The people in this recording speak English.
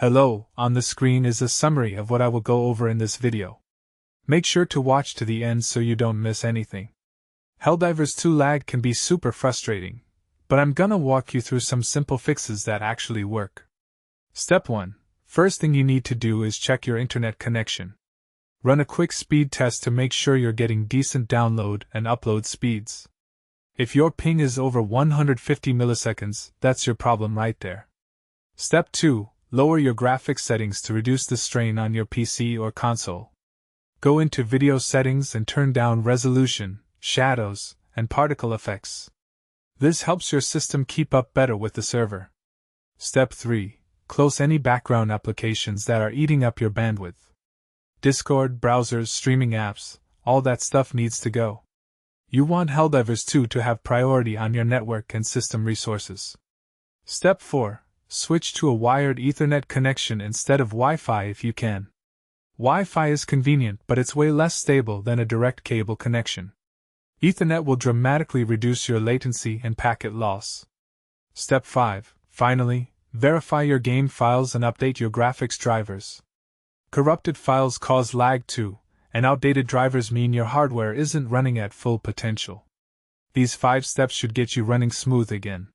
Hello, on the screen is a summary of what I will go over in this video. Make sure to watch to the end so you don't miss anything. Helldivers 2 lag can be super frustrating, but I'm gonna walk you through some simple fixes that actually work. Step 1. First thing you need to do is check your internet connection. Run a quick speed test to make sure you're getting decent download and upload speeds. If your ping is over 150 milliseconds, that's your problem right there. Step 2. Lower your graphics settings to reduce the strain on your PC or console. Go into video settings and turn down resolution, shadows, and particle effects. This helps your system keep up better with the server. Step 3. Close any background applications that are eating up your bandwidth. Discord, browsers, streaming apps, all that stuff needs to go. You want Helldivers 2 to have priority on your network and system resources. Step 4. Switch to a wired Ethernet connection instead of Wi-Fi if you can. Wi-Fi is convenient, but it's way less stable than a direct cable connection. Ethernet will dramatically reduce your latency and packet loss. Step 5. Finally, verify your game files and update your graphics drivers. Corrupted files cause lag too, and outdated drivers mean your hardware isn't running at full potential. These 5 steps should get you running smooth again.